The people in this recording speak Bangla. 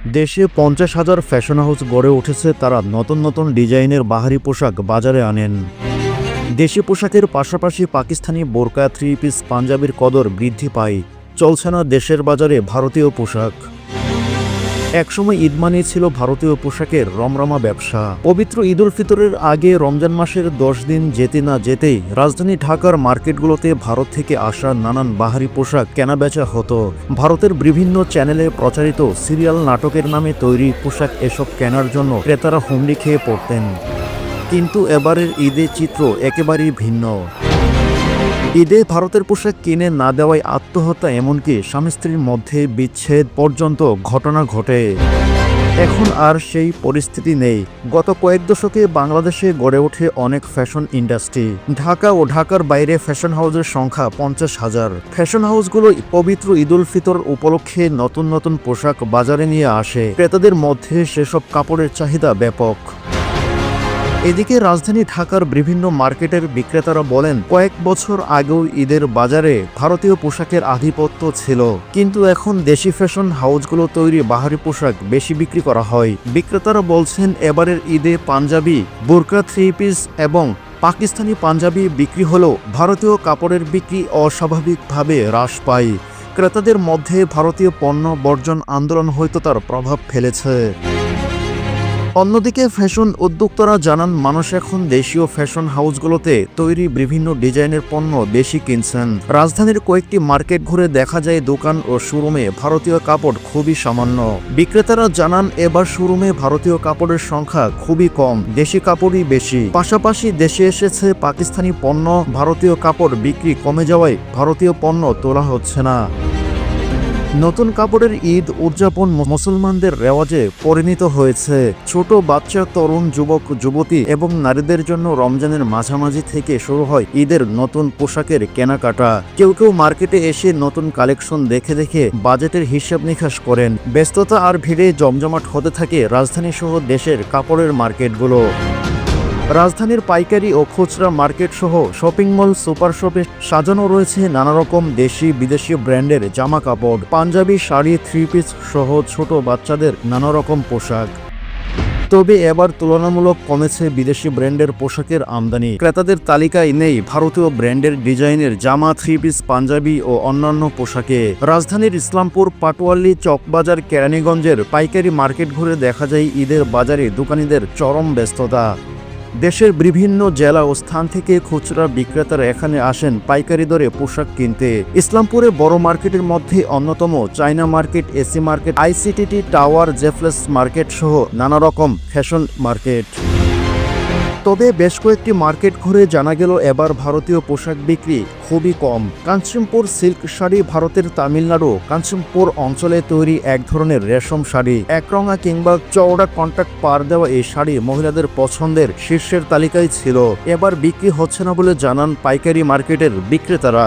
দেশে ৫০,০০০ ফ্যাশন হাউস গড়ে উঠেছে। তারা নতুন নতুন ডিজাইনের বাহারি পোশাক বাজারে আনেন। দেশি পোশাকের পাশাপাশি পাকিস্তানি বোরকা, থ্রি পিস, পাঞ্জাবির কদর বৃদ্ধি পায়। চলছে না দেশের বাজারে ভারতীয় পোশাক। একসময় ঈদ মানেই ছিল ভারতীয় পোশাকের রমরমা ব্যবসা। পবিত্র ঈদ উল ফিতরের আগে রমজান মাসের ১০ দিন যেতে না যেতেই রাজধানী ঢাকার মার্কেটগুলোতে ভারত থেকে আসা নানান বাহারি পোশাক কেনাবেচা হতো। ভারতের বিভিন্ন চ্যানেলে প্রচারিত সিরিয়াল নাটকের নামে তৈরি পোশাক এসব কেনার জন্য ক্রেতারা হুমড়ি খেয়ে পড়তেন। কিন্তু এবারের ঈদের চিত্র একেবারেই ভিন্ন। ঈদে ভারতের পোশাক কিনে না দেওয়ায় আত্মহত্যা, এমনকি স্বামী স্ত্রীর মধ্যে বিচ্ছেদ পর্যন্ত ঘটনা ঘটে। এখন আর সেই পরিস্থিতি নেই। গত কয়েক দশকে বাংলাদেশে গড়ে ওঠে অনেক ফ্যাশন ইন্ডাস্ট্রি। ঢাকা ও ঢাকার বাইরে ফ্যাশন হাউসের সংখ্যা ৫০,০০০। ফ্যাশন হাউসগুলো পবিত্র ঈদ উল ফিতর উপলক্ষে নতুন নতুন পোশাক বাজারে নিয়ে আসে। ক্রেতাদের মধ্যে সেসব কাপড়ের চাহিদা ব্যাপক। এদিকে রাজধানী ঢাকার বিভিন্ন মার্কেটের বিক্রেতারা বলেন, কয়েক বছর আগেও ঈদের বাজারে ভারতীয় পোশাকের আধিপত্য ছিল, কিন্তু এখন দেশি ফ্যাশন হাউসগুলো তৈরি বাহারি পোশাক বেশি বিক্রি করা হয়। বিক্রেতারা বলছেন, এবারের ঈদে পাঞ্জাবি, বোরকা, থ্রি পিস এবং পাকিস্তানি পাঞ্জাবি বিক্রি হলেও ভারতীয় কাপড়ের বিক্রি অস্বাভাবিকভাবে হ্রাস পায়। ক্রেতাদের মধ্যে ভারতীয় পণ্য বর্জন আন্দোলন হয়তো তার প্রভাব ফেলেছে। অন্যদিকে ফ্যাশন উদ্যোক্তারা জানান, মানুষ এখন দেশীয় ফ্যাশন হাউসগুলোতে তৈরি বিভিন্ন ডিজাইনের পণ্য বেশি কিনছেন। রাজধানীর কয়েকটি মার্কেট ঘুরে দেখা যায় দোকান ও শোরুমে ভারতীয় কাপড় খুবই সামান্য। বিক্রেতারা জানান, এবার শোরুমে ভারতীয় কাপড়ের সংখ্যা খুবই কম, দেশি কাপড়ই বেশি। পাশাপাশি দেশে এসেছে পাকিস্তানি পণ্য। ভারতীয় কাপড় বিক্রি কমে যাওয়ায় ভারতীয় পণ্য তোলা হচ্ছে না। নতুন কাপড়ের ঈদ উদযাপন মুসলমানদের রেওয়াজে পরিণত হয়েছে। ছোট বাচ্চা, তরুণ, যুবক, যুবতী এবং নারীদের জন্য রমজানের মাঝামাঝি থেকে শুরু হয় ঈদের নতুন পোশাকের কেনাকাটা। কেউ কেউ মার্কেটে এসে নতুন কালেকশন দেখে দেখে বাজেটের হিসাব নিকাশ করেন। ব্যস্ততা আর ভিড়ে জমজমাট হতে থাকে রাজধানী সহ দেশের কাপড়ের মার্কেটগুলো। রাজধানীর পাইকারি ও খুচরা মার্কেট সহ শপিং মল, সুপার শপে সাজানো রয়েছে নানা রকম দেশি বিদেশি ব্র্যান্ডের জামা কাপড়, পাঞ্জাবি, শাড়ি, থ্রি পিস সহ ছোট বাচ্চাদের নানা রকম পোশাক। তবে এবার তুলনামূলক কমেছে বিদেশি ব্র্যান্ডের পোশাকের আমদানি। ক্রেতাদের তালিকায় নেই ভারতীয় ব্র্যান্ডের ডিজাইনের জামা, থ্রি পিস, পাঞ্জাবি ও অন্যান্য পোশাকে। রাজধানীর ইসলামপুর, পাটোয়ারলী, চকবাজার, কেরানীগঞ্জের পাইকারি মার্কেট ঘুরে দেখা যায় ঈদের বাজারে দোকানীদের চরম ব্যস্ততা। দেশের বিভিন্ন জেলা ও স্থান থেকে খুচরা বিক্রেতারা এখানে আসেন পাইকারি দরে পোশাক কিনতে। ইসলামপুরে বড় মার্কেটের মধ্যে অন্যতম China market, AC market, ICTT tower, জেফলেস মার্কেট সহ নানা রকম ফ্যাশন মার্কেট। তবে বেশ কয়েকটি মার্কেট ঘুরে জানা গেল, এবার ভারতীয় পোশাক বিক্রি খুবই কম। কাঞ্চনপুর সিল্ক শাড়ি ভারতের তামিলনাড়ু কাঞ্চনপুর অঞ্চলে তৈরি এক ধরনের রেশম শাড়ি। একরঙা কিংবা চওড়া কন্ট্রাক্ট পার দেওয়া এই শাড়ি মহিলাদের পছন্দের শীর্ষের তালিকায় ছিল। এবার বিক্রি হচ্ছে না বলে জানান পাইকারি মার্কেটের বিক্রেতারা।